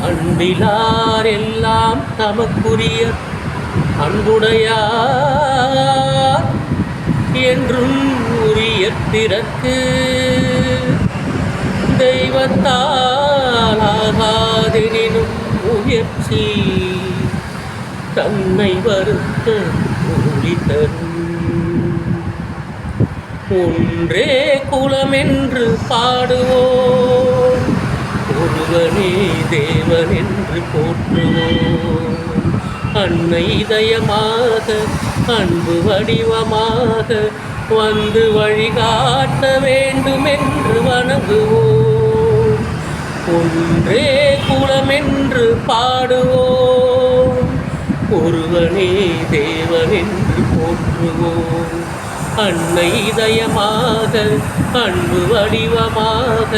அன்பிலார் எல்லாம் தமக்குரிய அன்புடையார் என்றும் உரிய பிறர்க்கு தெய்வத்தால் ஆகாதெனினும் முயற்சி தன்னை வருத்த கூலி தரும். ஒன்றே குலமென்று பாடுவோம், ஒருவனே தேவன் என்று போற்றுவோம். அன்னை இதயமாக அன்பு வடிவமாக வந்து வழிகாட்ட வேண்டுமென்று வணங்குவோம். ஒன்றே குலமென்று பாடுவோம், ஒருவனே தேவன் என்று போற்றுவோம். அன்னை இதயமாக அன்பு வடிவமாக